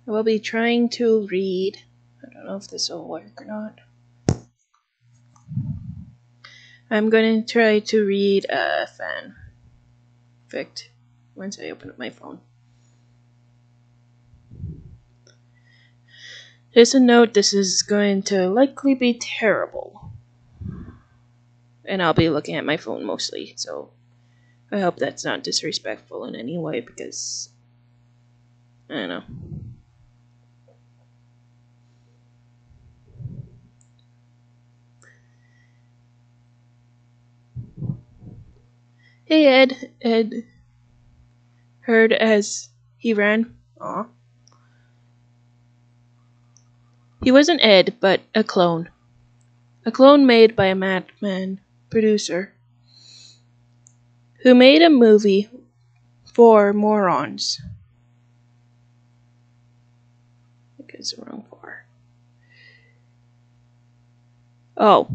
I will be trying to read. I don't know if this will work or not. I'm going to try to read a fanfic once I open up my phone. Just a note, this is going to likely be terrible. And I'll be looking at my phone mostly, so I hope that's not disrespectful in any way, because I don't know. Hey Ed. Ed heard as he ran. Aw. He wasn't Ed, but a clone. A clone made by a madman producer who made a movie for morons. I think it's the wrong for. Oh.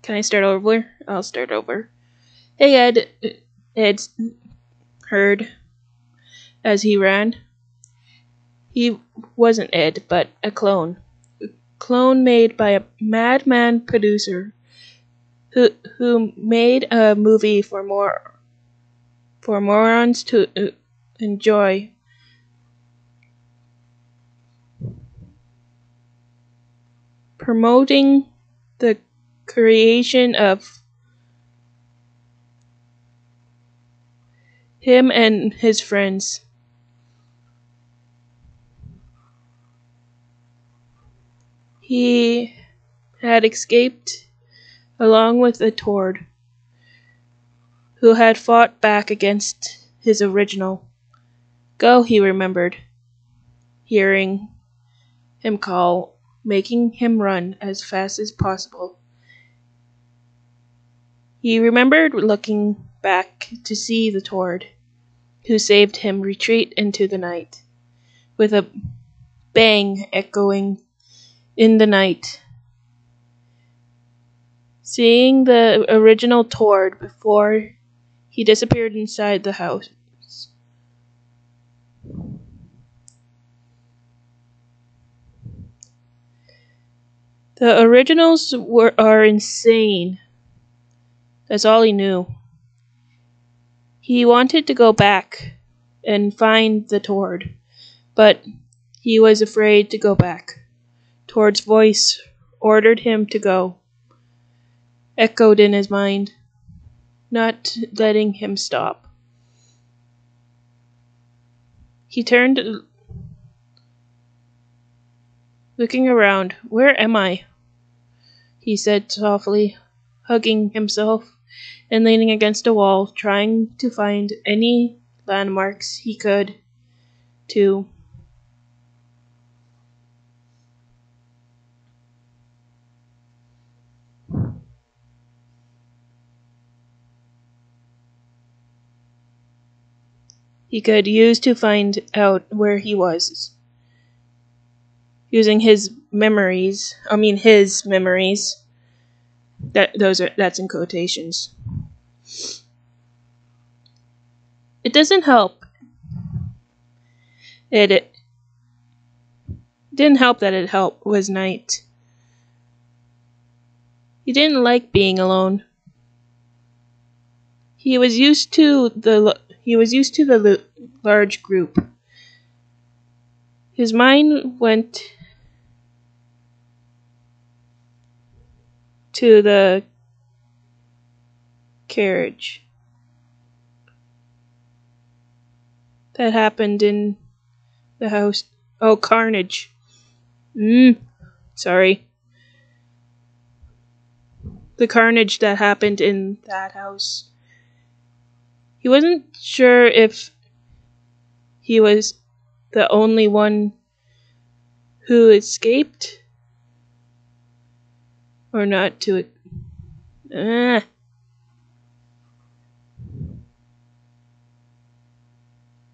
Can I start over? I'll start over. Hey Ed. Ed heard as he ran. He wasn't Ed, but a clone. A clone made by a madman producer who made a movie for morons to enjoy. Promoting the creation of him and his friends. He had escaped along with a Tord, who had fought back against his original. Go, he remembered, hearing him call, making him run as fast as possible. He remembered looking back to see the Tord, who saved him, retreat into the night, with a bang echoing in the night. Seeing the original Tord before he disappeared inside the house. The originals are insane. That's all he knew. He wanted to go back and find the Tord, but he was afraid to go back. Tord's voice ordered him to go, echoed in his mind, not letting him stop. He turned, looking around. Where am I? He said softly, hugging himself and leaning against a wall, trying to find any landmarks he could to use to find out where he was. Using his memories. That's in quotations. It doesn't help. It didn't help that it was night. He didn't like being alone. He was used to the large group. His mind went to the carriage that happened in the house. Oh, carnage. Sorry. The carnage that happened in that house. He wasn't sure if he was the only one who escaped or not to it.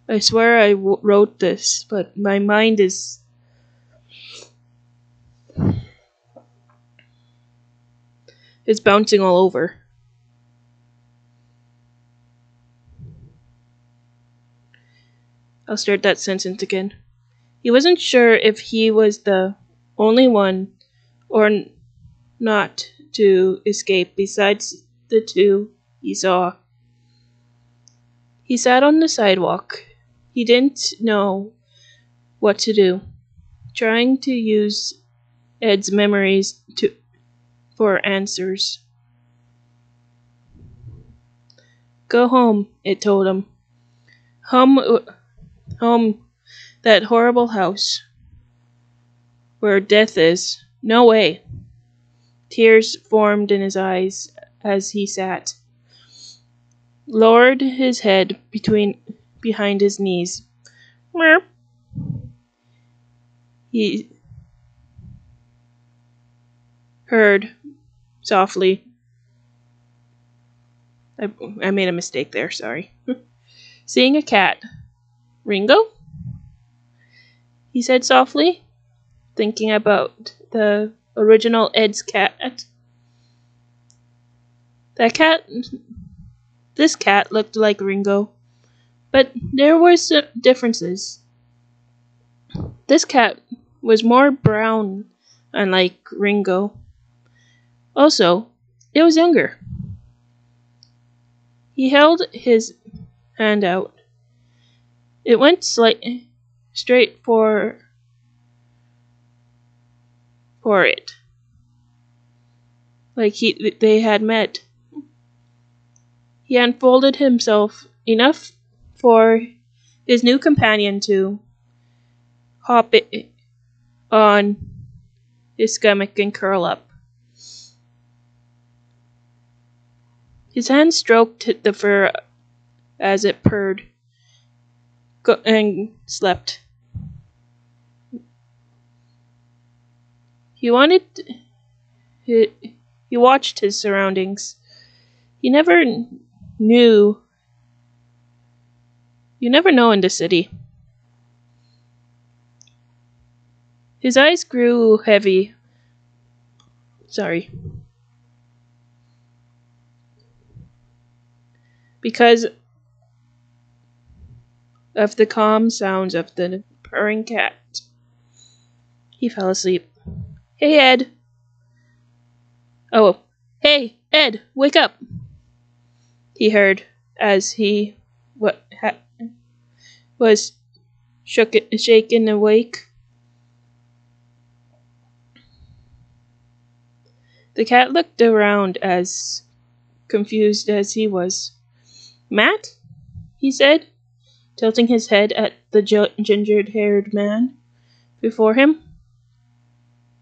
I swear I wrote this, but my mind is... It's bouncing all over. I'll start that sentence again. He wasn't sure if he was the only one or not to escape besides the two he saw. He sat on the sidewalk. He didn't know what to do, trying to use Ed's memories for answers. Go home, it told him. Home, that horrible house where death is. No way. Tears formed in his eyes as he sat, lowered his head behind his knees. He heard softly. I made a mistake there, sorry. Seeing a cat. Ringo? He said softly, thinking about the original Ed's cat. This cat looked like Ringo, but there were some differences. This cat was more brown, unlike Ringo. Also, it was younger. He held his hand out. It went straight for it, like they had met. He unfolded himself enough for his new companion to hop on his stomach and curl up. His hand stroked the fur as it purred and slept. He watched his surroundings. You never know in the city. His eyes grew heavy. Because of the calm sounds of the purring cat. He fell asleep. Hey, Ed. Oh, hey, Ed, wake up. He heard as he was shaken awake. The cat looked around as confused as he was. Matt? He said, tilting his head at the ginger-haired man before him.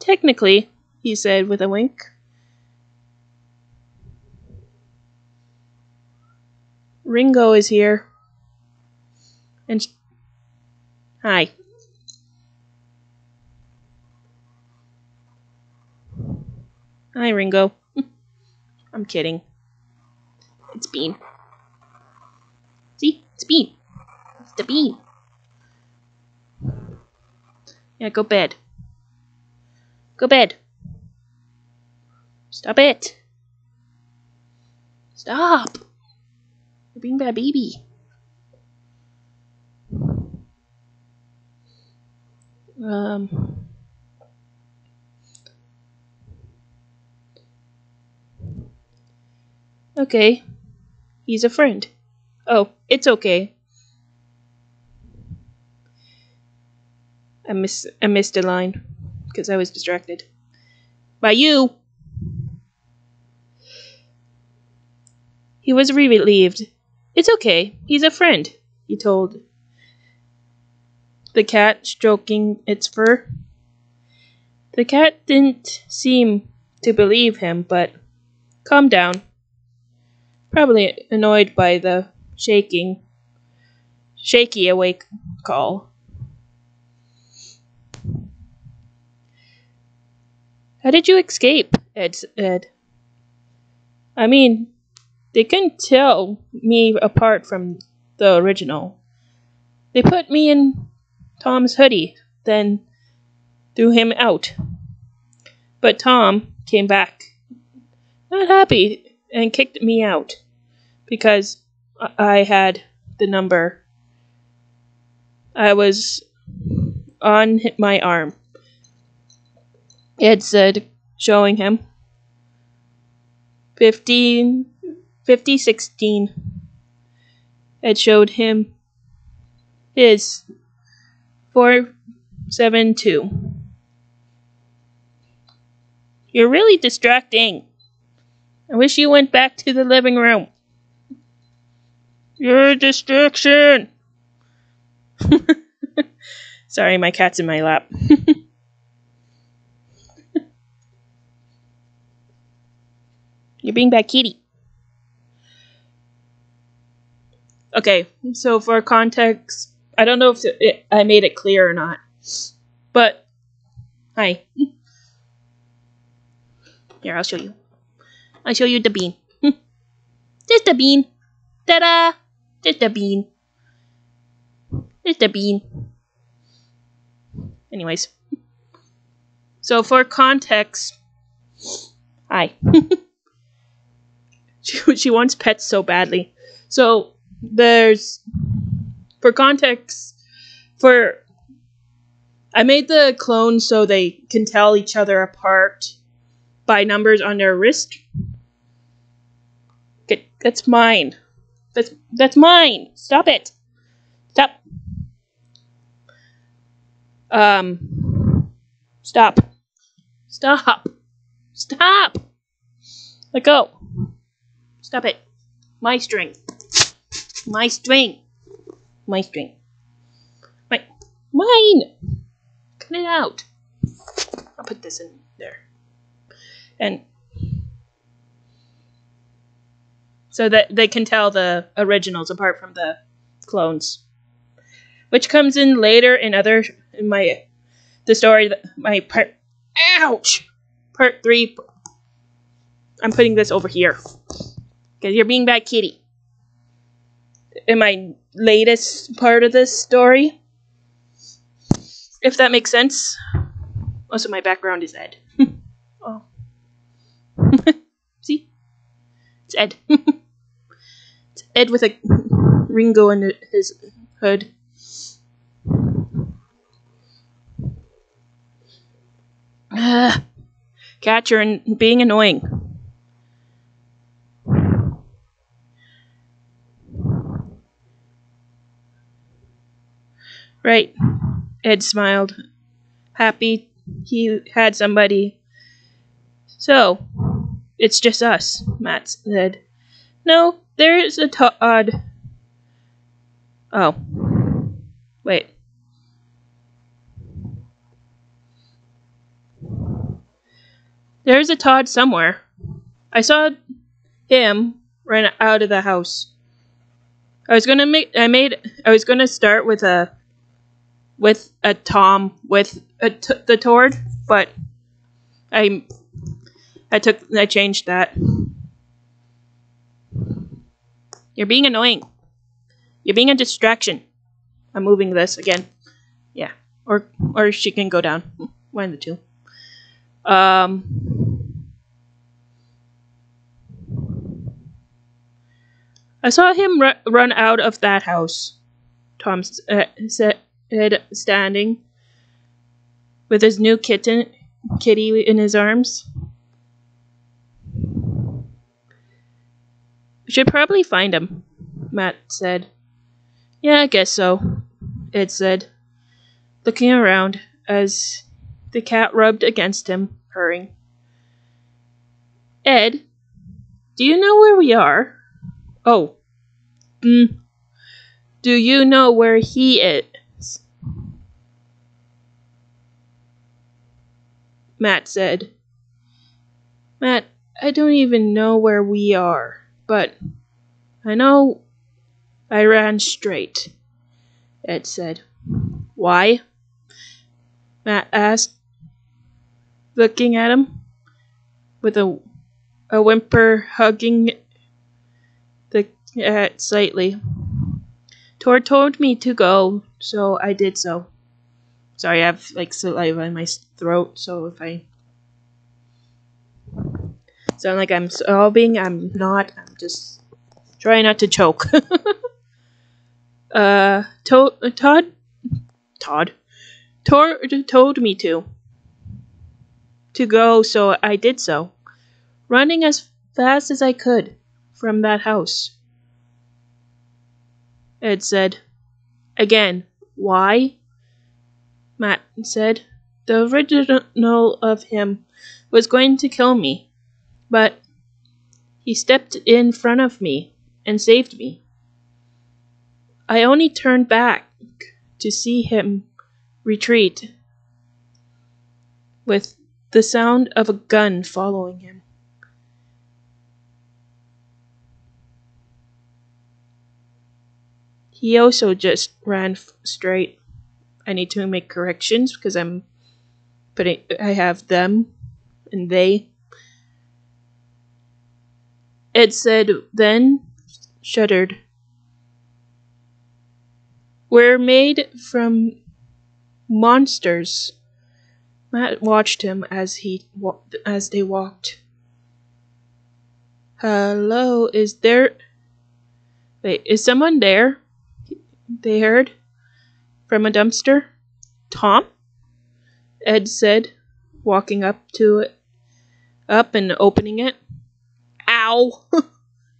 Technically, he said with a wink. Ringo is here. And hi. Hi, Ringo. I'm kidding. It's Bean. See? It's Bean. It's the Bean. Yeah, go bed. Go bed. Stop it. Stop. You're being a bad baby. Okay. He's a friend. Oh, it's okay. I missed a line because I was distracted by you. He was relieved. It's okay. He's a friend, he told the cat, stroking its fur. The cat didn't seem to believe him, but calmed down. Probably annoyed by the shaky awake call. How did you escape? Ed said. I mean, they couldn't tell me apart from the original. They put me in Tom's hoodie, then threw him out. But Tom came back, not happy, and kicked me out because I had the number I was on my arm. Ed said, showing him. 5016. Ed showed him his 472. You're really distracting. I wish you went back to the living room. You're a distraction. Sorry, my cat's in my lap. You're being bad kitty. Okay, so for context, I don't know if I made it clear or not, but hi. Here, I'll show you. I'll show you the bean. There's the bean. Ta-da! There's the bean. There's the bean. Anyways. So for context, hi. She wants pets so badly. So for context, I made the clones so they can tell each other apart by numbers on their wrist. That's mine. That's mine. Stop it. Stop. Stop. Stop. Stop. Let go. Stop it. My string. My string. My string. Mine. Cut it out. I'll put this in there. And so that they can tell the originals apart from the clones, which comes in later in the story. My part. Ouch. Part 3. I'm putting this over here because you're being bad kitty. In my latest part of this story, if that makes sense. Also, my background is Ed. Oh. See? It's Ed. It's Ed with a Ringo in his hood. Cat, you're being annoying. Right. Ed smiled. Happy he had somebody. So, it's just us, Matt said. No, there is a Todd. Oh. Wait. There's a Todd somewhere. I saw him run out of the house. I was gonna start with a Tom with the Tord, but I changed that. You're being annoying. You're being a distraction. I'm moving this again. Yeah. Or she can go down. One of the two. I saw him run out of that house. Tom said, standing with his new kitty in his arms. We should probably find him, Matt said. Yeah, I guess so, Ed said, looking around as the cat rubbed against him, purring. Ed, do you know where we are? Oh. Do you know where he is? Matt said. Matt, I don't even know where we are, but I know I ran straight, Ed said. Why? Matt asked, looking at him with a whimper, hugging the cat slightly. Tord told me to go, so I did so. Sorry, I have saliva in my throat, so if I sound like I'm sobbing, I'm not. I'm just trying not to choke. Todd Todd. Told me to go, so I did so, running as fast as I could from that house. Ed said. Again, why? Matt said. The original of him was going to kill me, but he stepped in front of me and saved me. I only turned back to see him retreat, with the sound of a gun following him. He also just ran straight. I need to make corrections because I have them and they. Ed said, then shuddered. We're made from monsters. Matt watched him as they walked. Hello, is someone there? They heard from a dumpster. Tom? Ed said, walking up and opening it. Ow!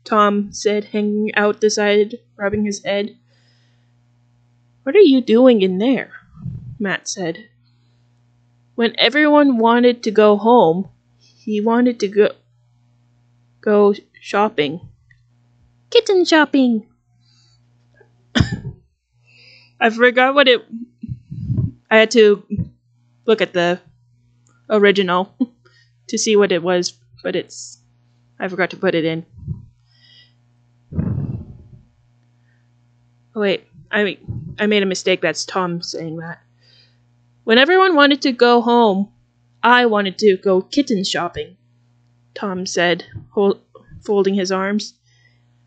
Tom said, hanging out the side, rubbing his head. What are you doing in there? Matt said. When everyone wanted to go home, he wanted to go shopping. Kitten shopping! I forgot what I had to look at the original to see what it was, but I forgot to put it in. Oh, wait, I made a mistake. That's Tom saying that. When everyone wanted to go home, I wanted to go kitten shopping, Tom said, folding his arms.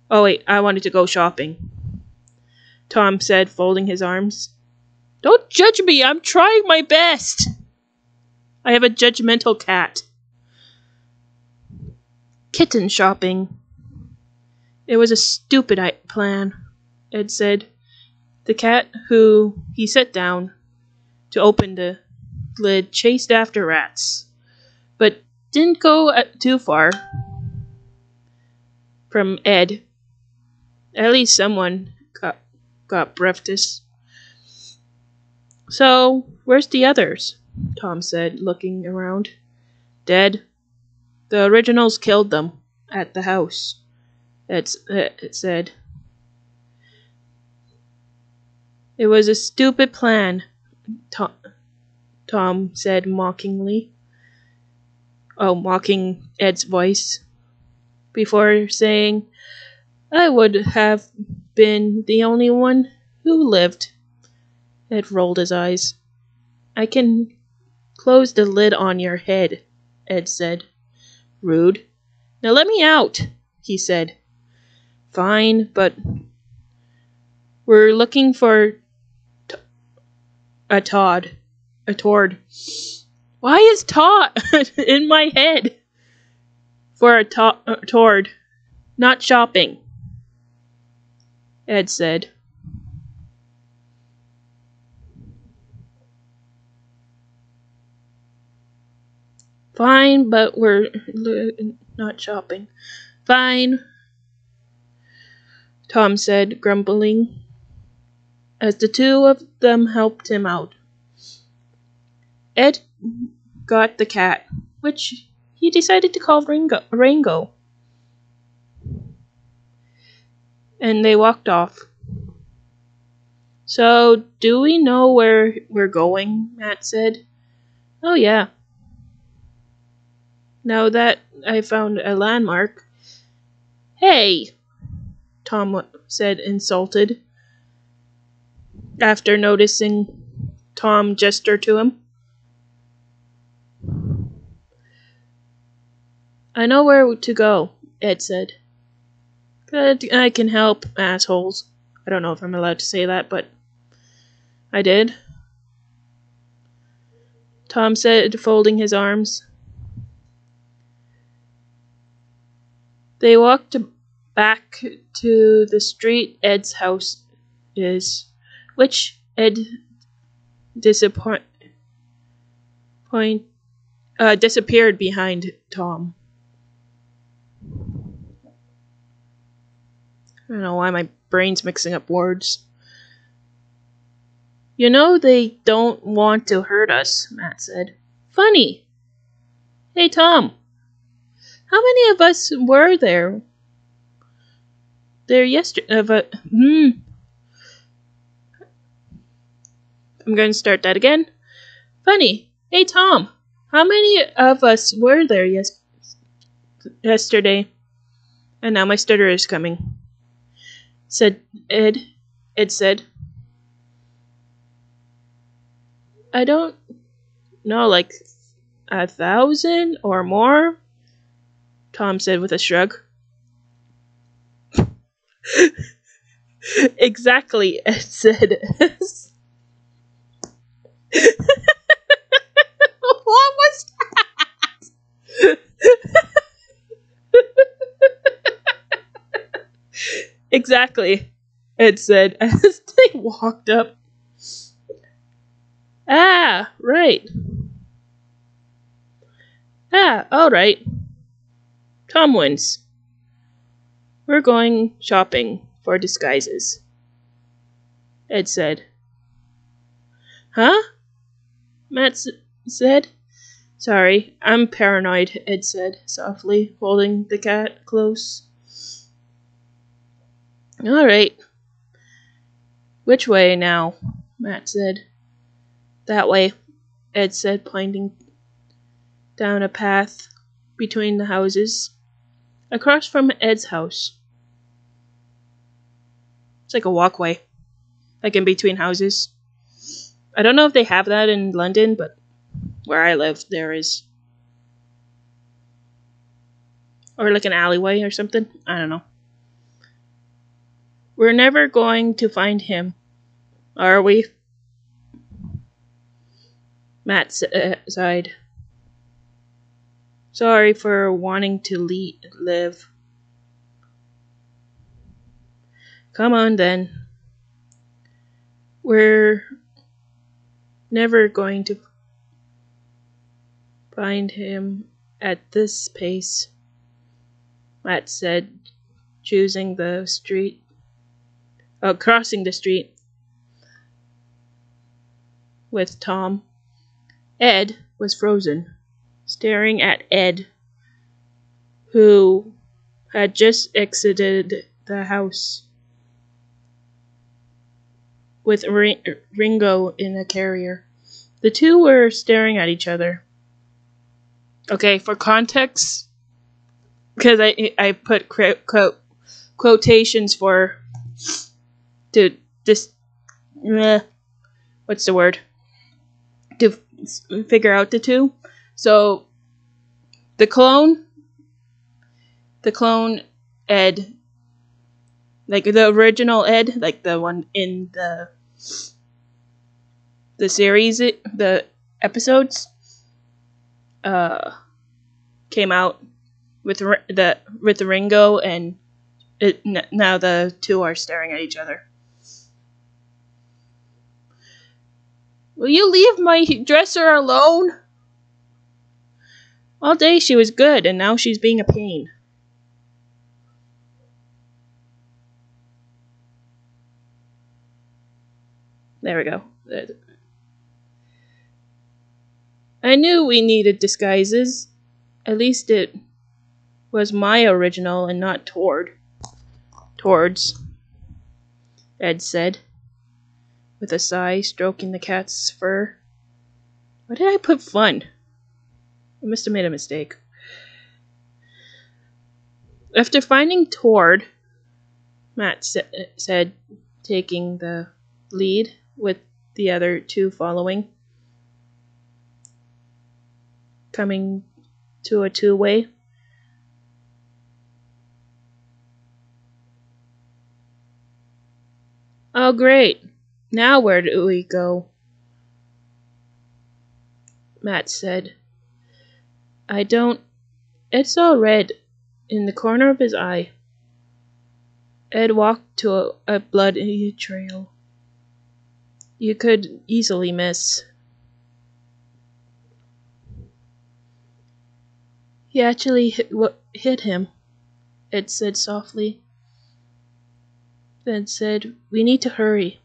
Oh, wait, I wanted to go shopping, Tom said, folding his arms. Don't judge me, I'm trying my best. I have a judgmental cat. Kitten shopping. It was a stupid plan, Ed said. The cat, who he set down to open the lid, chased after rats, but didn't go too far from Ed. At least someone got breakfast. So, where's the others? Tom said, looking around. Dead. The originals killed them at the house, it said. It was a stupid plan, Tom said mockingly. Oh, mocking Ed's voice. Before saying, I would have been the only one who lived. Ed rolled his eyes. I can close the lid on your head, Ed said. Rude. Now let me out, he said. Fine, but we're looking for a Tord. Why is Todd in my head? For a Tord. Not shopping, Ed said. Fine, but we're not shopping. Fine, Tom said, grumbling, as the two of them helped him out. Ed got the cat, which he decided to call Rango. And they walked off. So, do we know where we're going? Matt said. Oh, yeah. Now that I found a landmark. Hey, Tom said, insulted, after noticing Tom gesture to him. I know where to go, Ed said. Good, I can help, assholes. I don't know if I'm allowed to say that, but I did. Tom said, folding his arms. They walked back to the street Ed's house is, which Ed disappeared behind Tom. I don't know why my brain's mixing up words. You know they don't want to hurt us, Matt said. Funny. Hey, Tom. How many of us were there? There yesterday. I'm going to start that again. Funny. Hey, Tom. How many of us were there yesterday? And now my stutter is coming. Said Ed. Ed said. I don't know, like 1,000 or more? Tom said with a shrug. Exactly, Ed said. What was that? Exactly, Ed said as they walked up. Ah, right. Ah, alright. Tom wins. We're going shopping for disguises, Ed said. Huh? Matt said. Sorry, I'm paranoid, Ed said softly, holding the cat close. Alright. Which way now? Matt said. That way, Ed said, pointing down a path between the houses, across from Ed's house. It's like a walkway, like in between houses. I don't know if they have that in London, but where I live, there is. Or like an alleyway or something. I don't know. We're never going to find him, are we? Matt sighed. Sorry for wanting to live. Come on then. We're never going to find him at this pace, Matt said, crossing the street. With Tom. Ed was frozen, staring at Ed, who had just exited the house with Ringo in a carrier. The two were staring at each other. Okay, for context, because I put quotations for to this. What's the word? To figure out the two. So the clone Ed, like the original Ed, like the one in the series, the episodes, came out with Ringo, and now the two are staring at each other. Will you leave my dresser alone? All day she was good, and now she's being a pain. There we go. I knew we needed disguises. At least it was my original and not Tord's, Ed said, with a sigh, stroking the cat's fur. Why did I put fun? I must have made a mistake. After finding Tord, Matt said, taking the lead with the other two following, coming to a two-way. Oh, great. Now where do we go? Matt said. I don't... Ed saw red in the corner of his eye. Ed walked to a bloody trail. You could easily miss. He actually hit him, Ed said softly. Then said, "We need to hurry."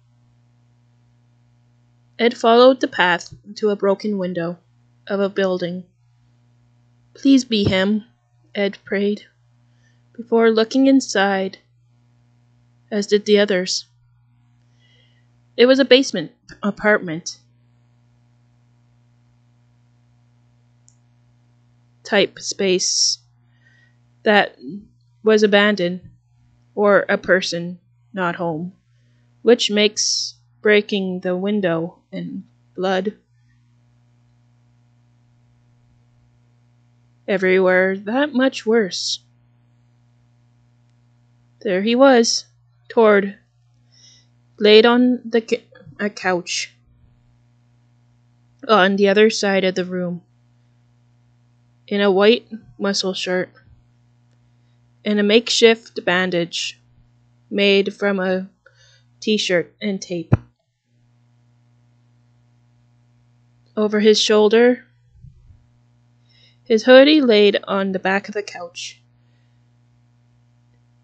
Ed followed the path to a broken window of a building. "Please be him," Ed prayed, before looking inside, as did the others. It was a basement apartment type space that was abandoned, or a person not home, which makes breaking the window and blood everywhere that much worse. There he was, Tord, laid on a couch on the other side of the room, in a white muscle shirt and a makeshift bandage made from a t-shirt and tape. Over his shoulder, his hoodie laid on the back of the couch.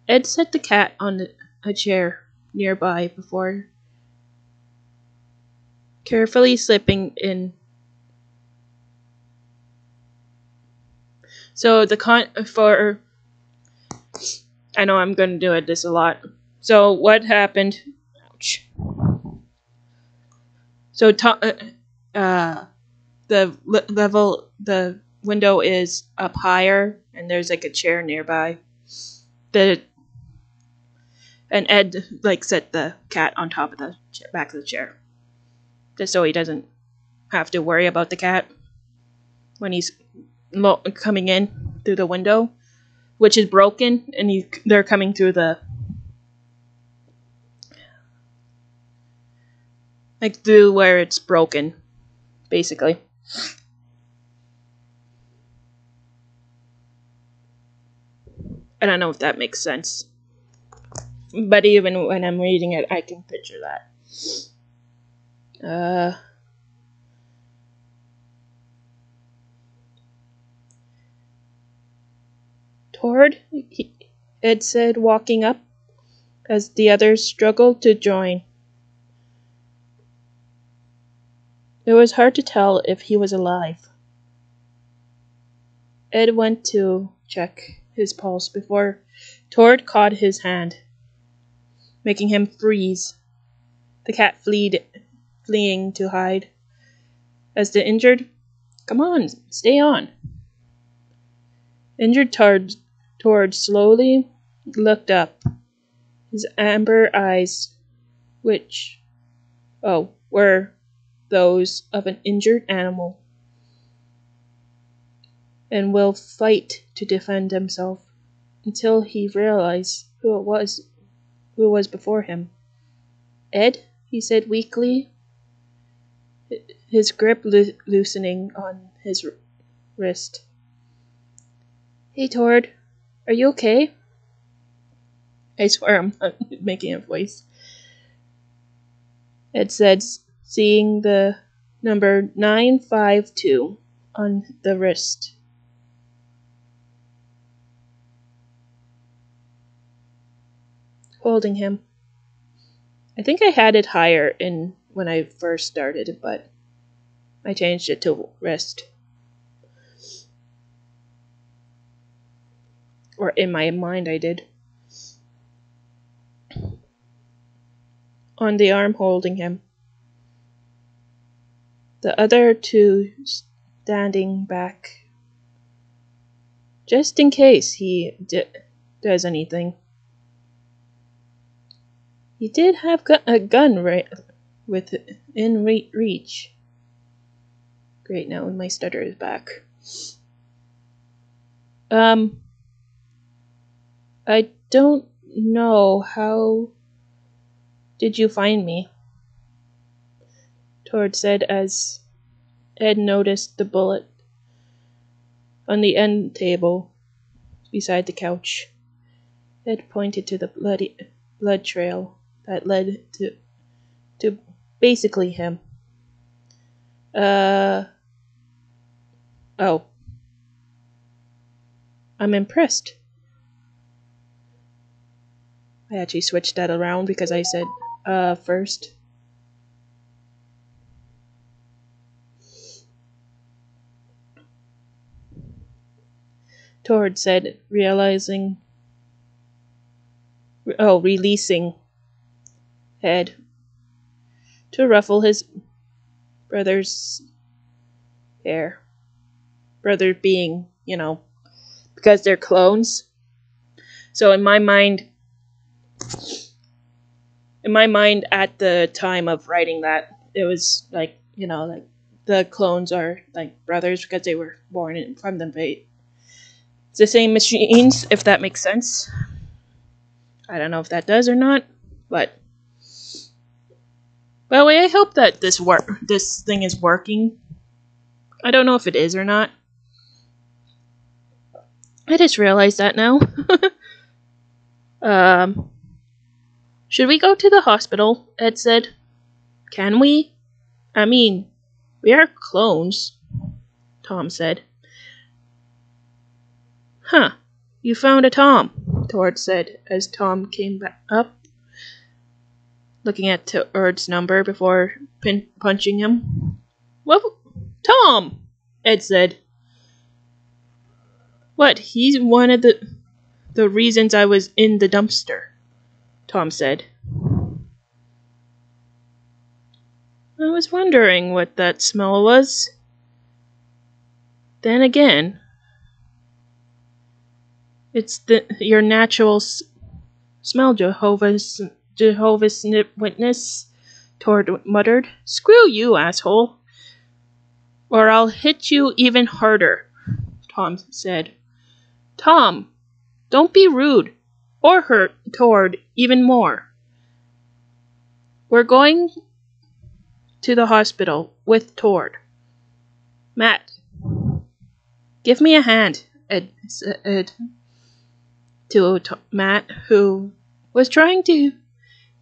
Ed set the cat on a chair nearby before carefully slipping in. So I know I'm going to do this a lot. So what happened? Ouch. So the window is up higher, and there's like a chair nearby. And Ed set the cat on top of the back of the chair, just so he doesn't have to worry about the cat when he's coming in through the window, which is broken, and they're coming through through where it's broken, basically. I don't know if that makes sense, but even when I'm reading it, I can picture that. Tord, Ed said, walking up, as the others struggled to join. It was hard to tell if he was alive. Ed went to check his pulse before Tord caught his hand, making him freeze. The cat fleeing to hide. As the injured, "Come on, stay on." Injured Tord slowly looked up, his amber eyes, which, were those of an injured animal, and will fight to defend himself until he realized who was before him. "Ed," he said weakly, his grip loosening on his wrist. "Hey, Tord, are you okay?" I swear I'm not making a voice. Ed said, seeing the number 952 on the wrist. Holding him. I think I had it higher when I first started, but I changed it to wrist. Or in my mind I did. On the arm holding him. The other two standing back, just in case he does anything. He did have a gun within reach. Great, now my stutter is back. I don't know. How did you find me? Tord said as Ed noticed the bullet on the end table beside the couch. Ed pointed to the blood trail that led to Basically him. Oh. I'm impressed. I actually switched that around because I said, first. Tord said, releasing Ed to ruffle his brother's hair. Brother being, because they're clones. So in my mind at the time of writing that, it was like, like the clones are like brothers because they were born from the fate. It's the same machines, if that makes sense. I don't know if that does or not, but by the way, I hope that this thing is working. I don't know if it is or not. I just realized that now. Should we go to the hospital? Ed said. Can we? I mean, we are clones, Tom said. Huh, you found a Tom, Tord said as Tom came back up, looking at Tord's number before punching him. What? Tom! Ed said. What, he's one of the reasons I was in the dumpster, Tom said. I was wondering what that smell was. Then again, it's your natural smell, Jehovah's Witness, Tord muttered. Screw you, asshole. Or I'll hit you even harder, Tom said. Tom, don't be rude, or hurt Tord even more. We're going to the hospital with Tord. Matt, give me a hand, Ed said to Matt, who was trying to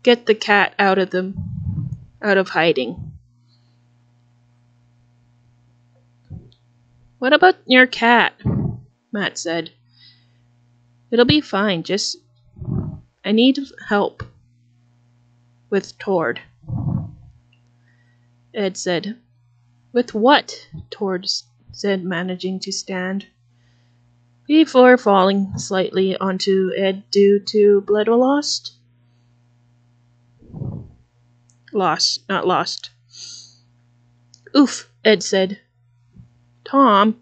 get the cat out of hiding. What about your cat? Matt said. It'll be fine, just I need help with Tord. Ed said. With what? Tord said, managing to stand before falling slightly onto Ed due to blood lost. Not lost. Oof, Ed said. Tom,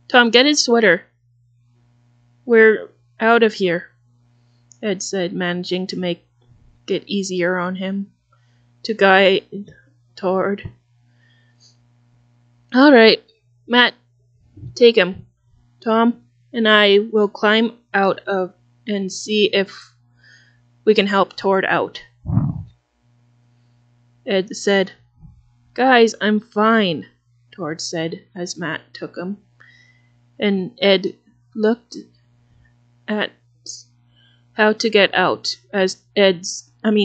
get his sweater. We're out of here, Ed said, managing to make it easier on him to guide Tord. All right, Matt, take him. Tom and I will climb out of and see if we can help Tord out. Ed said. Guys, I'm fine, Tord said as Matt took him. And Ed looked at how to get out as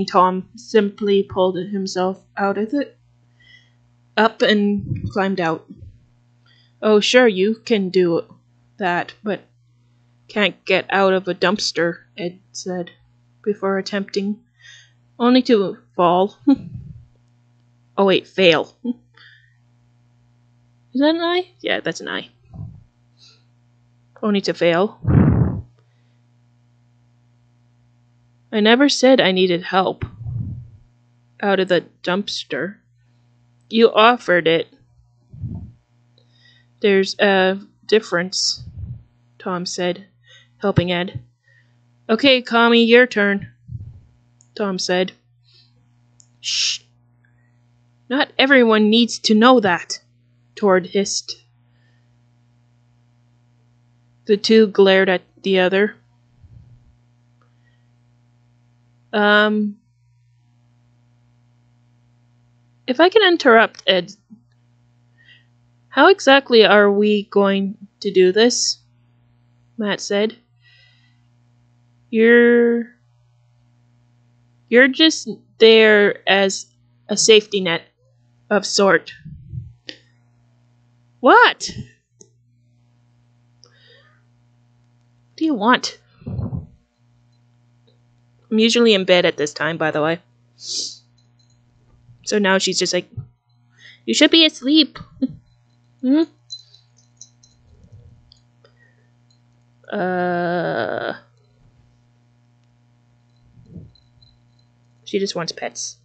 Tom simply pulled himself out of it, up and climbed out. Oh, sure, you can do that, but can't get out of a dumpster, Ed said, before attempting, only to fall. Oh wait, fail. Is that an I? Yeah, that's an I. Only to fail. I never said I needed help. Out of the dumpster. You offered it. There's a difference, Tom said, helping Ed. Okay, Kami, your turn, Tom said. Shh. Not everyone needs to know that, Tord hissed. The two glared at the other. If I can interrupt, Ed, how exactly are we going to do this? Matt said. You're just there as a safety net of sort. What? What do you want? I'm usually in bed at this time, by the way. So now she's just like, you should be asleep. Hmm? She just wants pets.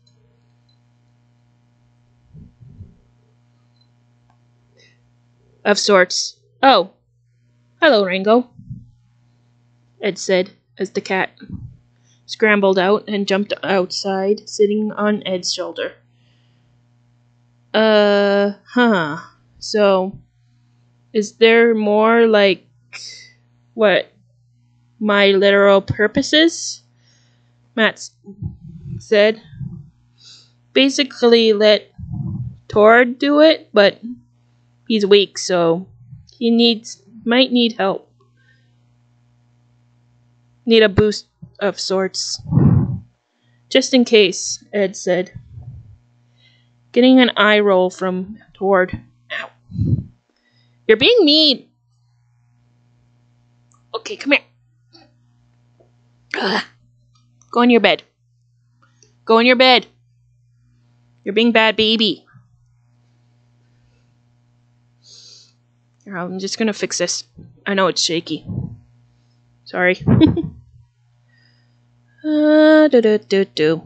Of sorts. Oh. Hello, Rango, Ed said as the cat scrambled out and jumped outside, sitting on Ed's shoulder. So, is there more like what my literal purposes? Matt said. Basically, let Tord do it, but he's weak, so he might need help. Need a boost of sorts. Just in case, Ed said, getting an eye roll from Tord. Ow. You're being mean. Okay, come here. Ugh. Go in your bed. Go in your bed. You're being bad baby. Here, I'm just gonna fix this. I know it's shaky. Sorry. Do.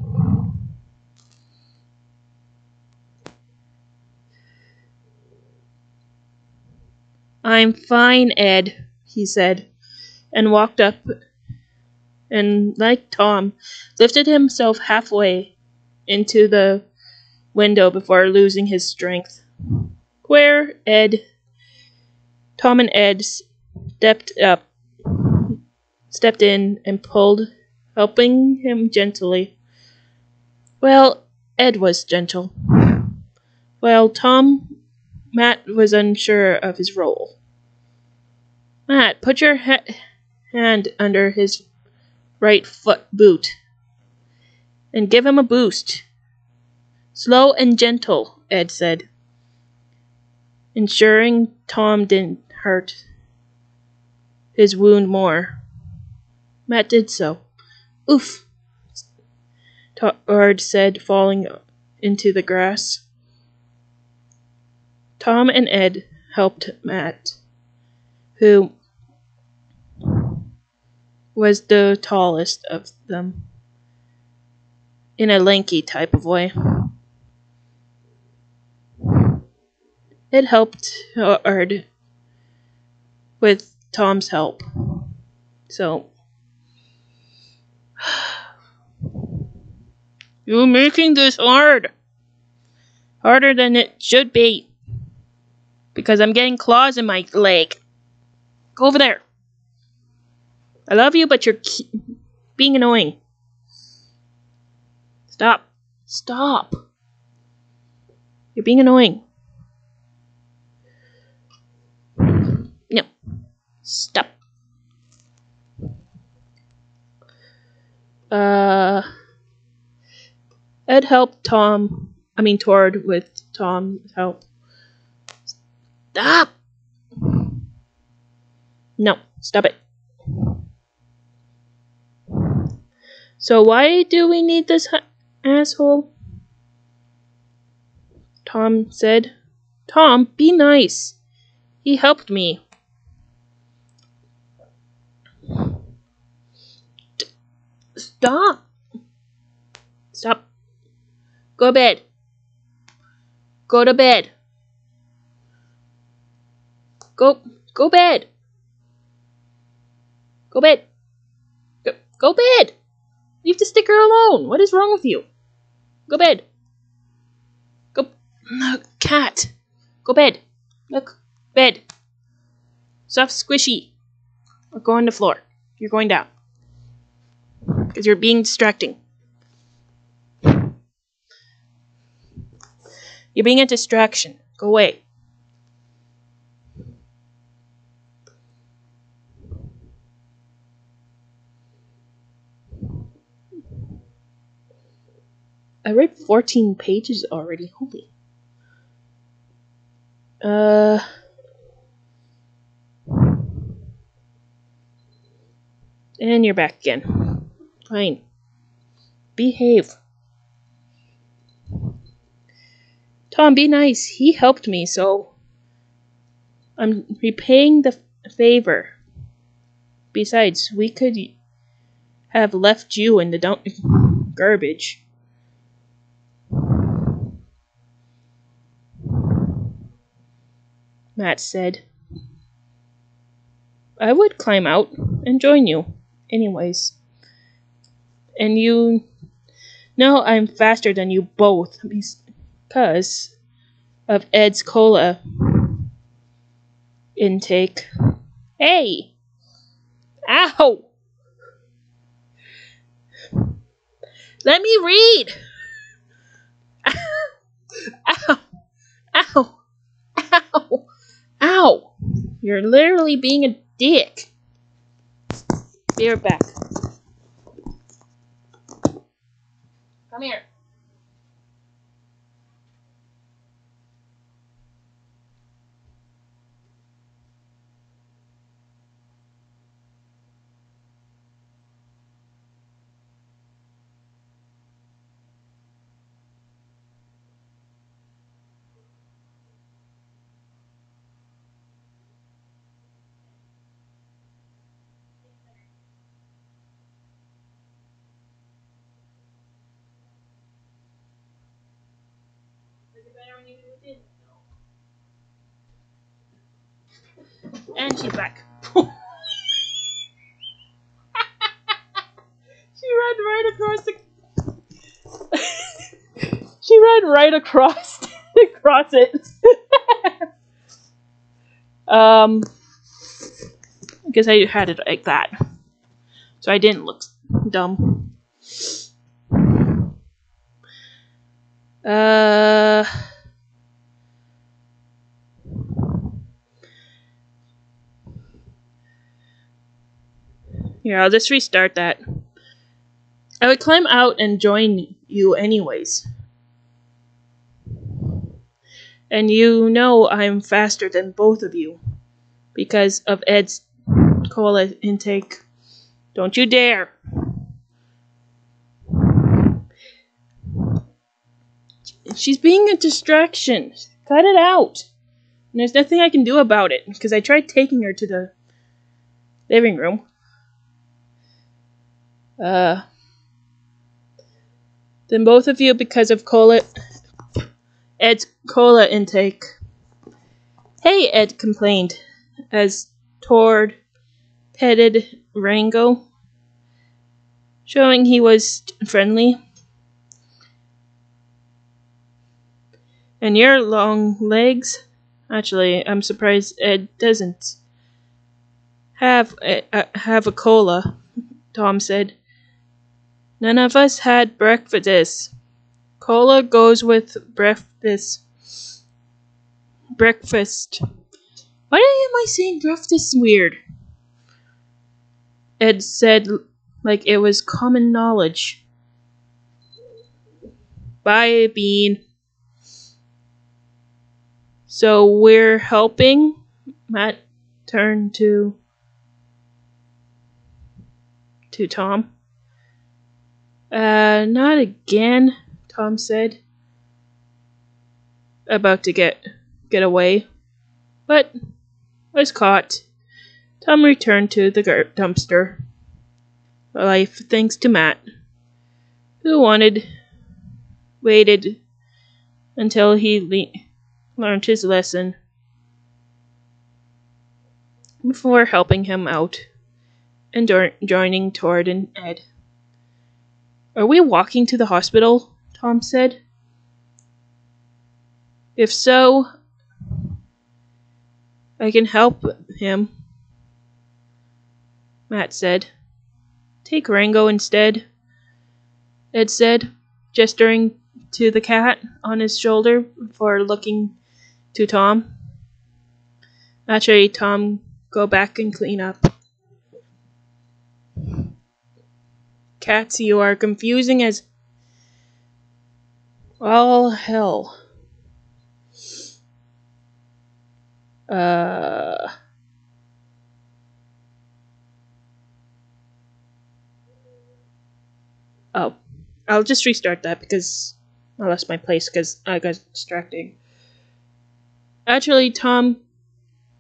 I'm fine, Ed, he said, and walked up and, like Tom, lifted himself halfway into the window before losing his strength. Where Tom and Ed stepped in and pulled, helping him gently. Well, Ed was gentle. While Matt was unsure of his role. Matt, put your hand under his right foot boot and give him a boost. Slow and gentle, Ed said, ensuring Tom didn't hurt his wound more. Matt did so. Oof, Tord said, falling into the grass. Tom and Ed helped Matt, who was the tallest of them, in a lanky type of way. It helped Tord with Tom's help. So, you're making this hard. Harder than it should be. Because I'm getting claws in my leg. Go over there. I love you, but you're being annoying. Stop. Stop. You're being annoying. No. Stop. Ed helped Tord with Tom's help. Stop! No, stop it. So why do we need this asshole? Tom said. Tom, be nice. He helped me. Stop. Stop. Go to bed. Go to bed. Go bed. Go bed. Go bed. Leave the sticker alone. What is wrong with you? Go bed. Go. Cat. Go bed. Look. Bed. Soft, squishy. Or go on the floor. You're going down. Because you're being distracting. You're being a distraction. Go away. I read 14 pages already. Holy. And you're back again. Fine. Behave. Tom, be nice. He helped me, so I'm repaying the favor. Besides, we could have left you in the garbage. Matt said. I would climb out and join you, anyways. And you know I'm faster than you both because of Ed's cola intake. Hey! Ow! Let me read! Ow! Ow! Ow! Ow! You're literally being a dick. Be right back. Come here. And she's back. She ran right across the. She ran right across it. Because I had it like that, so I didn't look dumb. Here, I'll just restart that. I would climb out and join you anyways. And you know I'm faster than both of you because of Ed's cola intake. Don't you dare. She's being a distraction. Cut it out. And there's nothing I can do about it because I tried taking her to the living room. Then both of you because of Ed's cola intake. Hey, Ed complained as Tord petted Rango, showing he was friendly. And your long legs? Actually, I'm surprised Ed doesn't have a cola, Tom said. None of us had breakfast. Cola goes with breakfast. Breakfast. Why am I saying breakfast weird? Ed said like it was common knowledge. Bye, Bean. So we're helping? Matt turned to Tom. Not again, Tom said. About to get away, but was caught. Tom returned to the dumpster. Life thanks to Matt, who waited until he learned his lesson before helping him out and joining Tord and Ed. Are we walking to the hospital? Tom said. If so, I can help him, Matt said. Take Rango instead, Ed said, gesturing to the cat on his shoulder before looking to Tom. Actually, Tom, go back and clean up. Cats, you are confusing as All hell. Uh... Oh. I'll just restart that because I lost my place because I got distracting. Actually, Tom,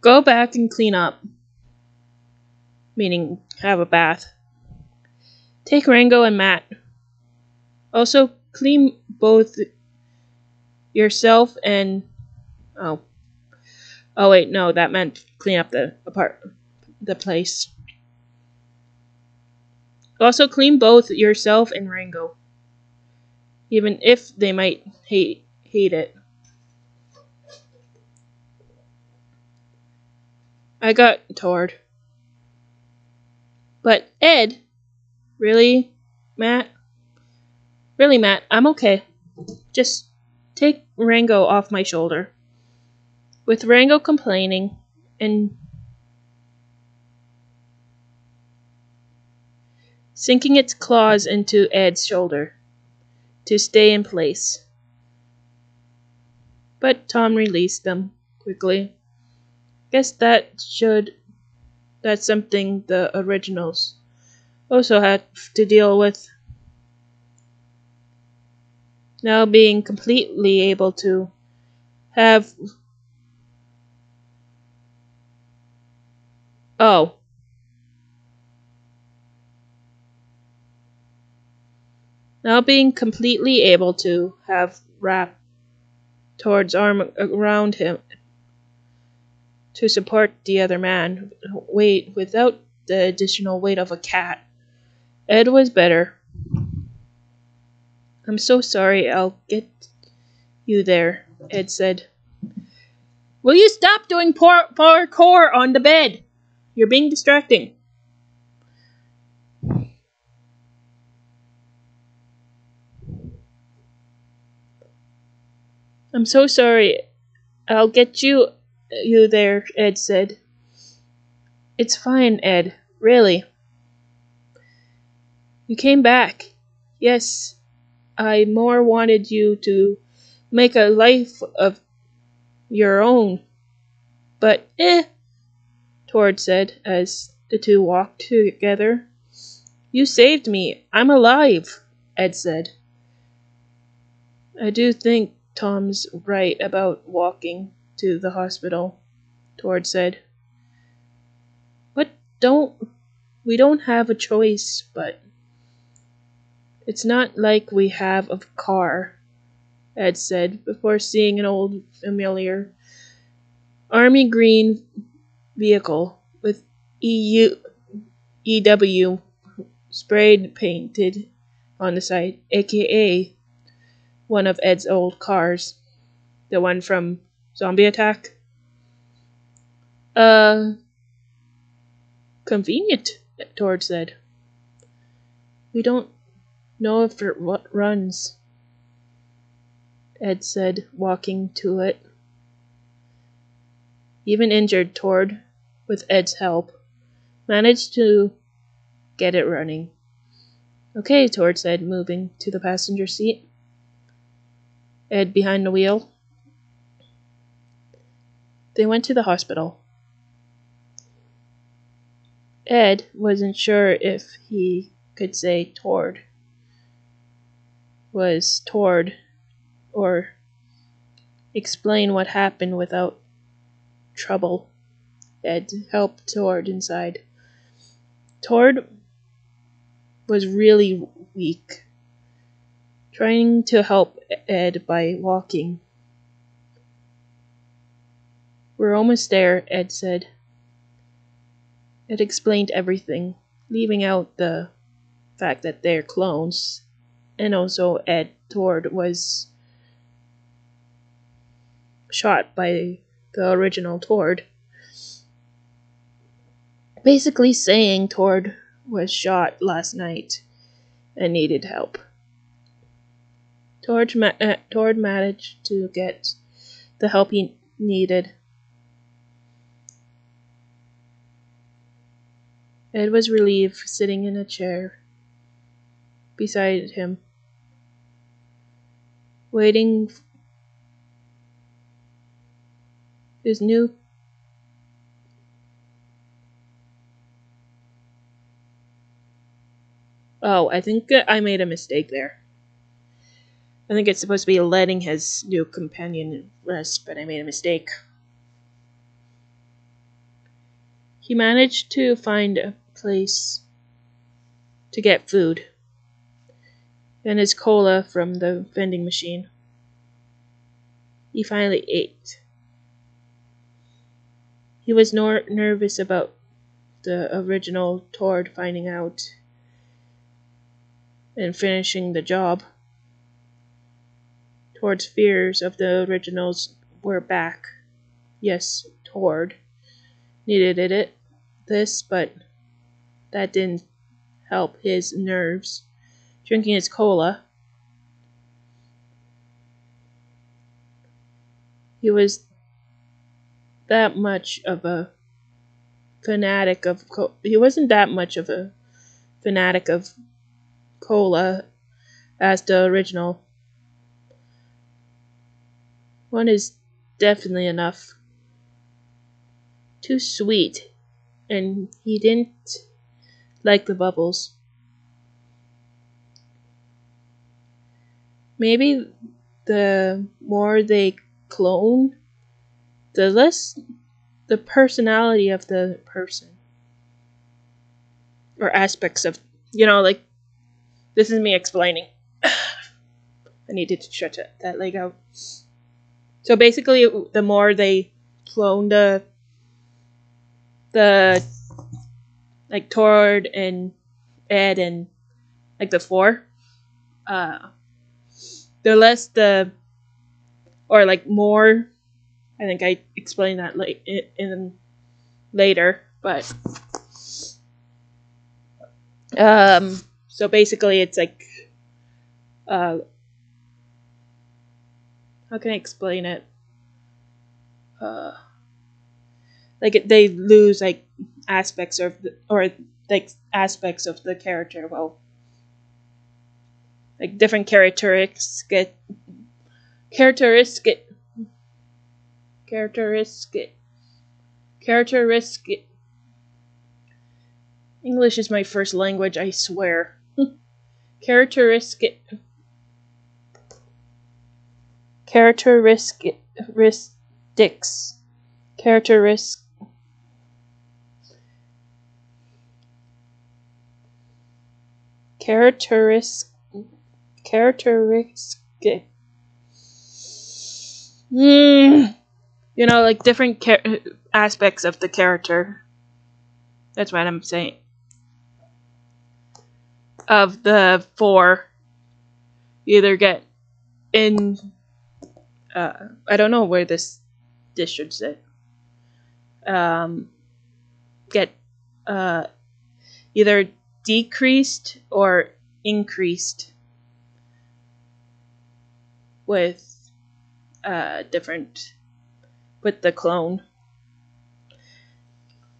go back and clean up. Meaning, have a bath. Take Rango and Matt. Also, clean both yourself and... Oh. Oh wait, no, that meant clean up the place. Also, clean both yourself and Rango. Even if they might hate it. I got Tord. But Ed, really, Matt? Really, Matt, I'm okay. Just take Rango off my shoulder. With Rango complaining and sinking its claws into Ed's shoulder to stay in place. But Tom released them quickly. Guess that's something the originals also had to deal with. Now being completely able to have... Oh. Now being completely able to have wrap Tord's arm around him to support the other man, without the additional weight of a cat. Ed was better. I'm so sorry, I'll get you there, Ed said. Will you stop doing parkour on the bed? You're being distracting. I'm so sorry. I'll get you there, Ed said. It's fine, Ed. Really. You came back. Yes, I more wanted you to make a life of your own. But, Tord said as the two walked together. You saved me. I'm alive, Ed said. I do think Tom's right about walking to the hospital, Tord said. We don't have a choice, but it's not like we have a car, Ed said before seeing an old familiar army green vehicle with EW sprayed painted on the side, aka one of Ed's old cars. The one from Zombie Attack. Convenient, Tord said. We don't know if it runs, Ed said, walking to it. Even injured, Tord, with Ed's help, managed to get it running. Okay, Tord said, moving to the passenger seat. Ed behind the wheel. They went to the hospital. Ed wasn't sure if he could say Tord was Tord or explain what happened without trouble. Ed helped Tord inside. Tord was really weak, trying to help Ed by walking. We're almost there, Ed said. It explained everything, leaving out the fact that they're clones, and also Tord was shot by the original Tord. Basically saying Tord was shot last night and needed help. Tord managed to get the help he needed. Ed was relieved, sitting in a chair beside him. waiting his new Oh, I think I made a mistake there. I think it's supposed to be letting his new companion rest, but I made a mistake. He managed to find a place to get food and his cola from the vending machine. He finally ate. He was nervous about the original Tord finding out and finishing the job. Tord's fears of the originals were back. Yes, Tord needed this, but that didn't help his nerves. Drinking his cola, he was that much of a fanatic of he wasn't that much of a fanatic of cola as the original. One is definitely enough. Too sweet, and he didn't like the bubbles. Maybe the more they clone, the less the personality of the person. Or aspects of, like, this is me explaining. I needed to stretch that leg out. So basically, the more they clone the like Tord and Ed and like the four, the less or like more. I think I explained that in later, but so basically it's like how can I explain it? Like they lose like aspects of aspects of the character. Well, like different characteristics. English is my first language, I swear. Characteristics like different aspects of the character. That's what I'm saying. Of the four, you either get in I don't know where this should sit. Get either decreased or increased with with the clone,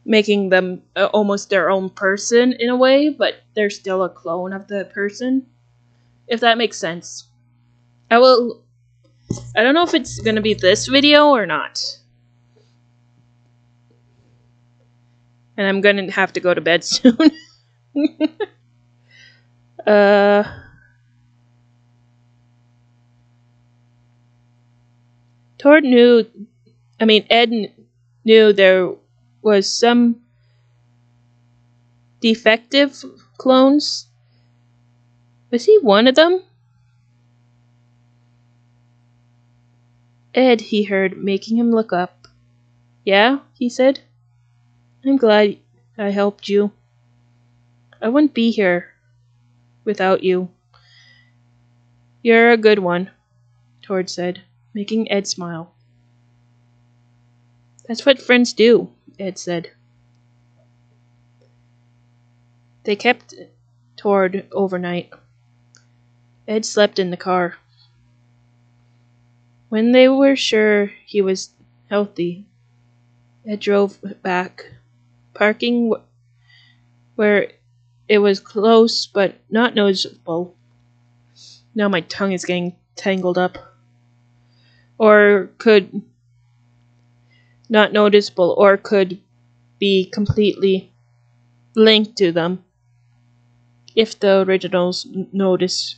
making them almost their own person in a way, but they're still a clone of the person, if that makes sense. I don't know if it's gonna be this video or not, and I'm gonna have to go to bed soon. Ed knew there was some defective clones. Was he one of them? Ed, he heard, making him look up. Yeah, he said. I'm glad I helped you. I wouldn't be here without you. You're a good one, Tord said, making Ed smile. That's what friends do, Ed said. They kept Tord overnight. Ed slept in the car. When they were sure he was healthy, Ed drove back, parking where it was close but not noticeable. Now my tongue is getting tangled up. Or could not noticeable, or could be completely linked to them if the originals notice,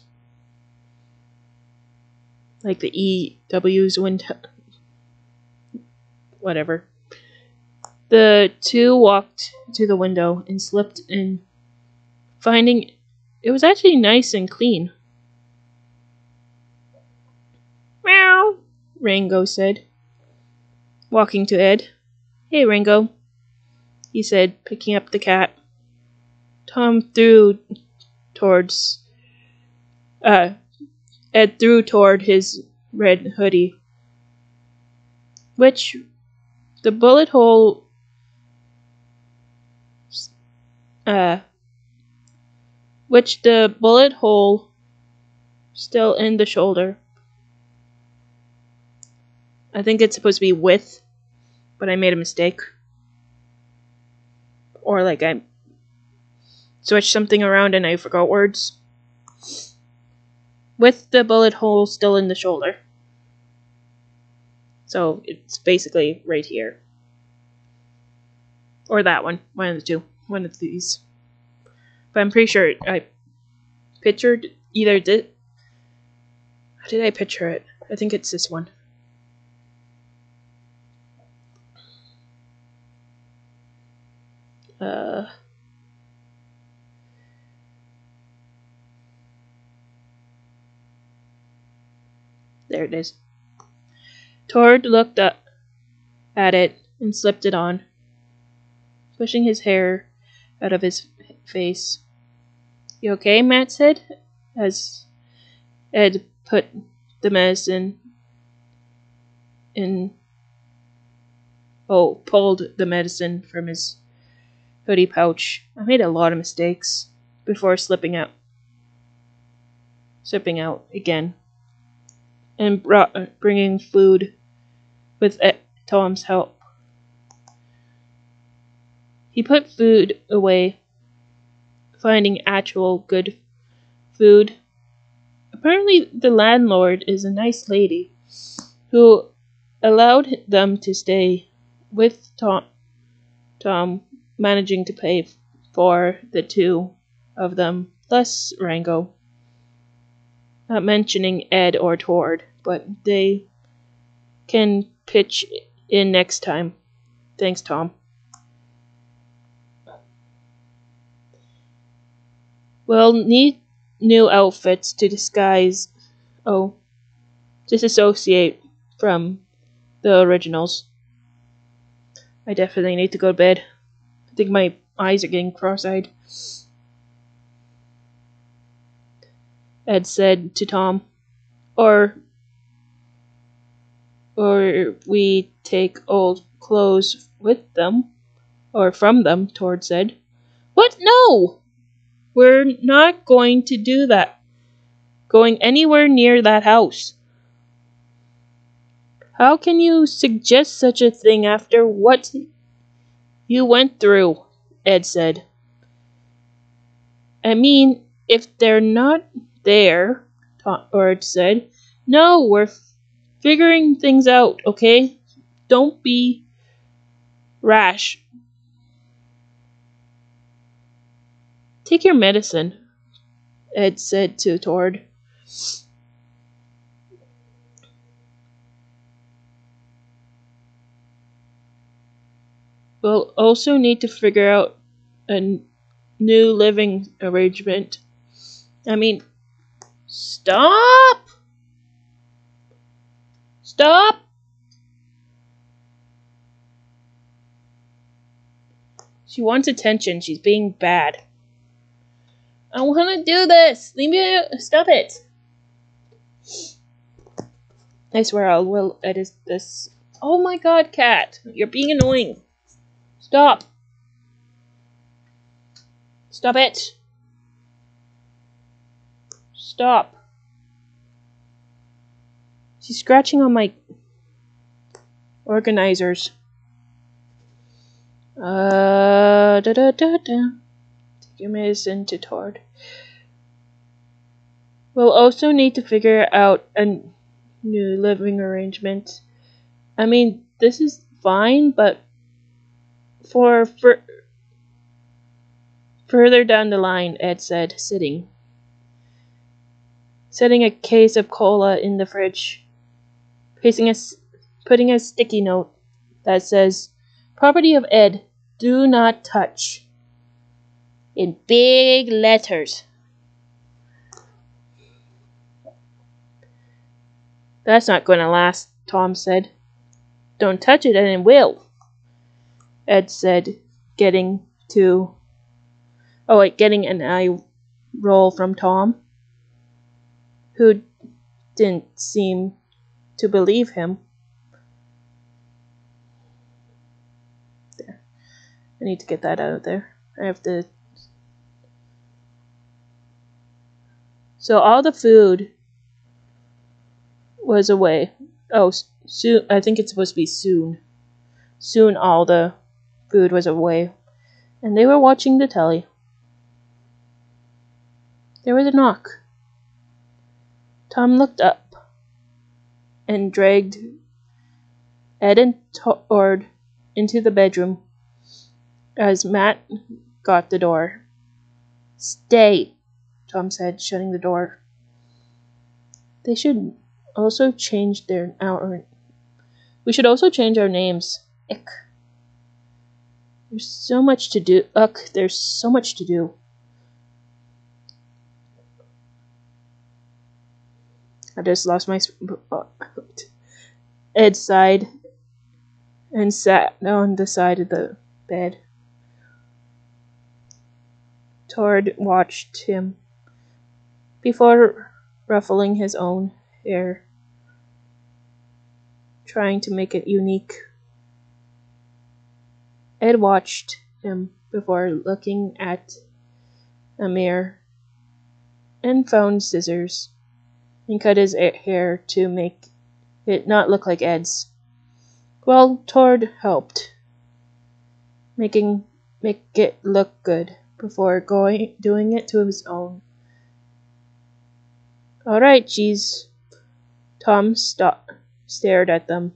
like the EW's whatever. The two walked to the window and slipped in, finding it was actually nice and clean. Meow, Rango said, walking to Ed. Hey, Rango, he said, picking up the cat. Tom threw towards Ed threw toward his red hoodie, which the bullet hole still in the shoulder. I think it's supposed to be with, but I made a mistake. Or like I switched something around and I forgot words. With the bullet hole still in the shoulder. So it's basically right here. Or that one. One of the two. One of these. But I'm pretty sure I pictured either did. How did I picture it? I think it's this one. There it is. Tord looked up at it and slipped it on, pushing his hair out of his face. You okay? Matt said, as Ed put the medicine in. Pulled the medicine from his hoodie pouch. I made a lot of mistakes before slipping out again, and bringing food with Tom's help. He put food away, finding actual good food. Apparently the landlord is a nice lady who allowed them to stay with Tom, managing to pay for the two of them, plus Rango. Not mentioning Ed or Tord, but they can pitch in next time. Thanks, Tom. We'll need new outfits to disassociate from the originals. I definitely need to go to bed. I think my eyes are getting cross-eyed. Ed said to Tom. Or we take old clothes with them. Or from them, Tord said. What? No! We're not going to do that. Going anywhere near that house. How can you suggest such a thing after what you went through? Ed said. I mean, if they're not there, Tord said. No, we're figuring things out, okay? Don't be rash. Take your medicine, Ed said to Tord. We'll also need to figure out a new living arrangement. I mean, stop! Stop! She wants attention. She's being bad. I want to do this. Leave me. Stop it. I swear I will edit this. Oh my god, cat. You're being annoying. Stop. Stop it. Stop. She's scratching on my organizers. Take your medicine to Tord. We'll also need to figure out a new living arrangement. I mean, this is fine, but for further down the line, Ed said, setting a case of cola in the fridge, putting a sticky note that says, "Property of Ed, do not touch," in big letters. "That's not going to last," Tom said. "Don't touch it and it will," Ed said, getting an eye roll from Tom, who didn't seem to believe him. There. I need to get that out of there. I have to. So all the food was away. Oh, soon. I think it's supposed to be soon. Soon all the food was away, and they were watching the telly. There was a knock. Tom looked up and dragged Ed and Tord into the bedroom as Matt got the door. "Stay," Tom said, shutting the door. We should also change our names. Ick. There's so much to do. There's so much to do. I just lost my. Ed sighed and sat on the side of the bed. Tord watched him before ruffling his own hair, trying to make it unique. Ed watched him before looking at a mirror and found scissors and cut his hair to make it not look like Ed's. Well, Tord helped, make it look good before doing it to his own. "All right, geez." Tom stared at them.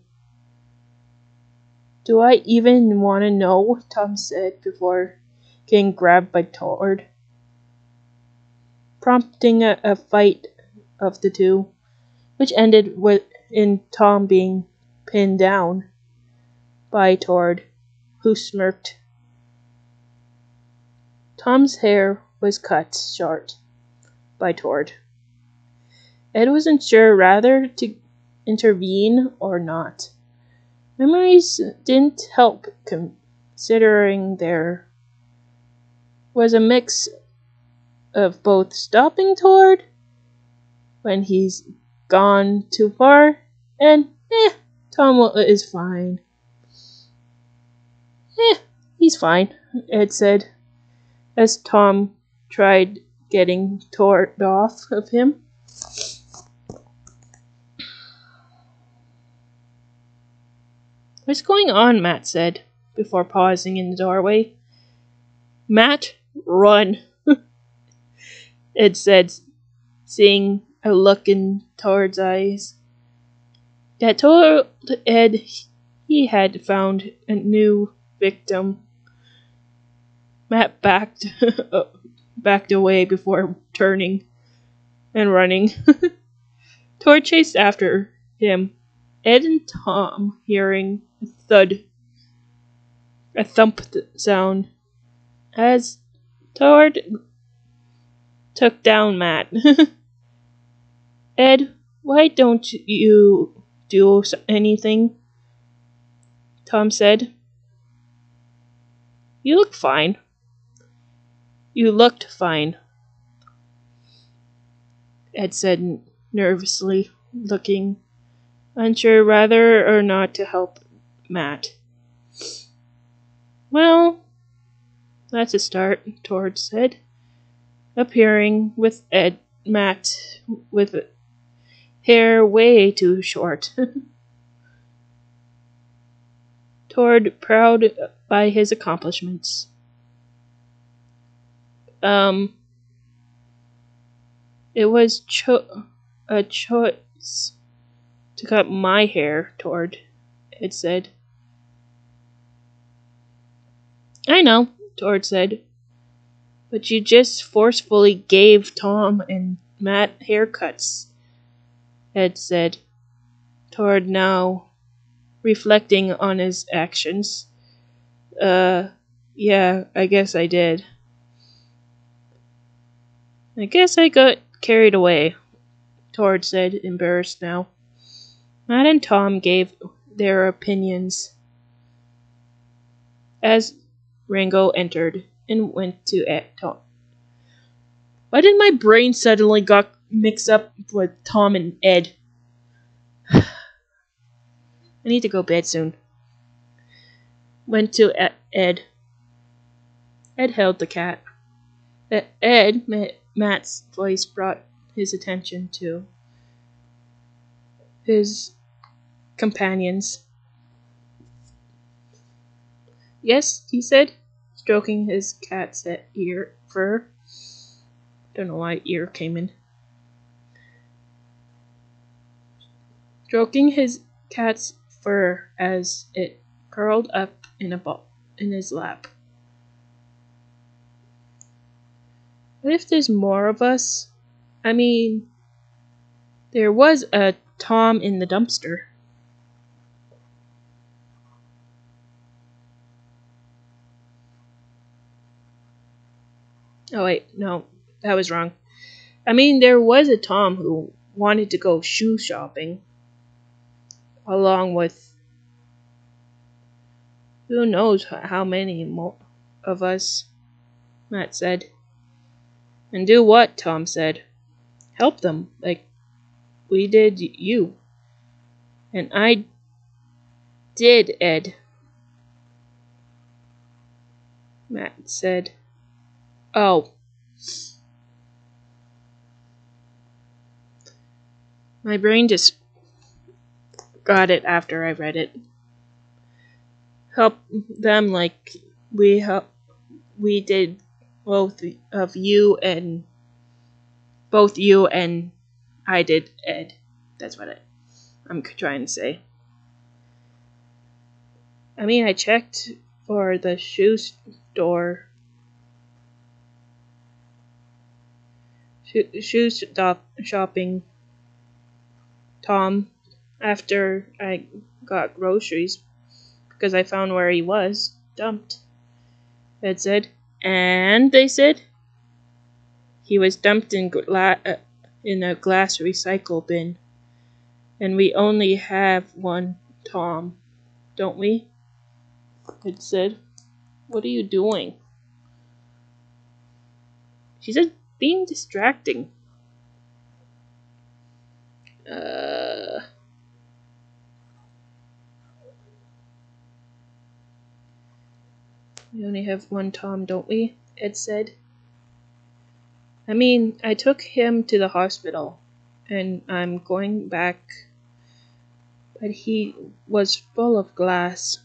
"Do I even want to know?" Tom said before getting grabbed by Tord, prompting a fight of the two, which ended in Tom being pinned down by Tord, who smirked. Tom's hair was cut short by Tord. Ed wasn't sure whether to intervene or not. Memories didn't help, considering there was a mix of both stopping Tord when he's gone too far and Tom is fine. He's fine, Ed said, as Tom tried getting Tord off of him. "What's going on?" Matt said, before pausing in the doorway. "Matt, run," Ed said, seeing a look in Tord's eyes that told Ed he had found a new victim. Matt backed away before turning and running. Tord chased after him, Ed and Tom hearing a thump sound, as Tord took down Matt. "Ed, why don't you do anything?" Tom said. "You look fine." "You looked fine," Ed said nervously, looking unsure whether or not to help Matt. "Well, that's a start," Tord said, appearing with Matt with hair way too short. Tord, proud by his accomplishments. It was a choice to cut my hair, Tord, it said. I know, Tord said, but you just forcefully gave Tom and Matt haircuts, Ed said. Tord, now reflecting on his actions. Yeah, I guess I did. I guess I got carried away, Tord said, embarrassed now. Matt and Tom gave their opinions as Rango entered and went to Tom. Why did my brain suddenly got mixed up with Tom and Ed? I need to go to bed soon. Went to Ed. Ed held the cat. Ed, Matt's voice brought his attention to his companions. Yes, he said, stroking his cat's ear fur. Don't know why ear came in. Stroking his cat's fur as it curled up in a ball in his lap. What if there's more of us? I mean, there was a Tom in the dumpster. Oh wait, no, that was wrong. I mean, there was a Tom who wanted to go shoe shopping, along with who knows how many more of us, Matt said. And do what? Tom said. Help them, like we did you. And I did, Ed, Matt said. Oh. My brain just got it after I read it. Help them like we did both you and I did, Ed. That's what I'm trying to say. I mean, I checked for the shoe store. Shopping, Tom, after I got groceries, because I found where he was dumped. Ed said. And they said he was dumped in a glass recycle bin. And we only have one Tom, don't we? Ed said. What are you doing? She said, being distracting. We only have one Tom, don't we? Ed said. I mean, I took him to the hospital, and I'm going back, but he was full of glass.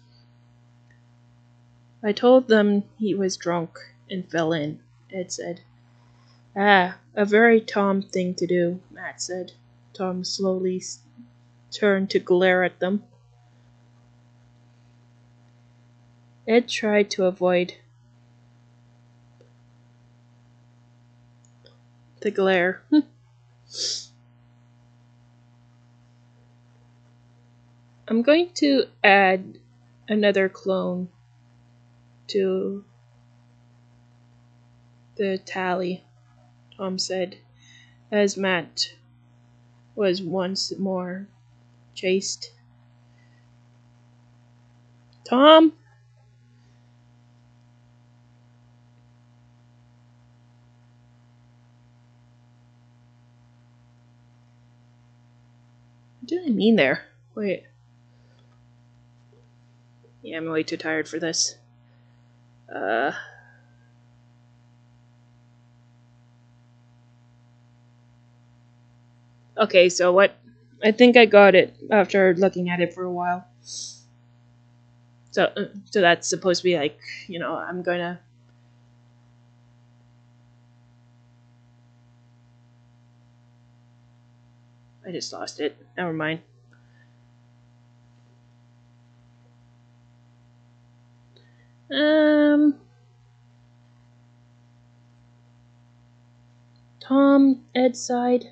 I told them he was drunk and fell in, Ed said. Ah, a very Tom thing to do, Matt said. Tom slowly turned to glare at them. Ed tried to avoid the glare. I'm going to add another clone to the tally, Tom said, as Matt was once more chased. Tom? What did I mean there? Wait. Yeah, I'm way too tired for this. Okay, so what? I think I got it after looking at it for a while. So that's supposed to be like, I'm gonna. I just lost it. Never mind. Tom, Ed's side.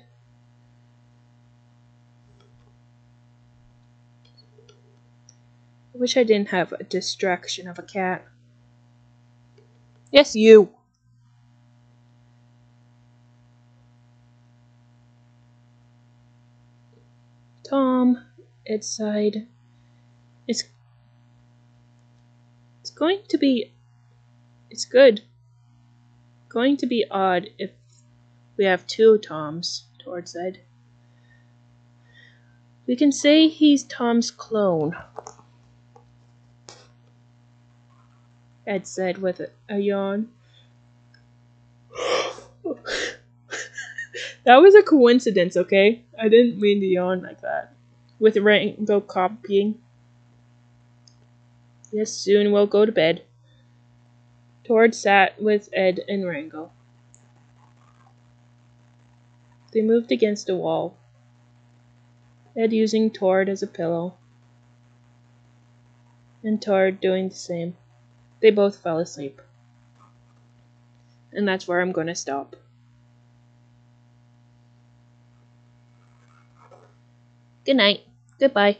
I wish I didn't have a distraction of a cat. Yes, you. Tom, Ed's side. It's going to be. It's good. Going to be odd if we have two Toms towards Ed. We can say he's Tom's clone, Ed said with a yawn. That was a coincidence, okay? I didn't mean to yawn like that. With Rango copying. Yes, soon we'll go to bed. Tord sat with Ed and Rango. They moved against a wall, Ed using Tord as a pillow, and Tord doing the same. They both fell asleep. And that's where I'm going to stop. Good night. Goodbye.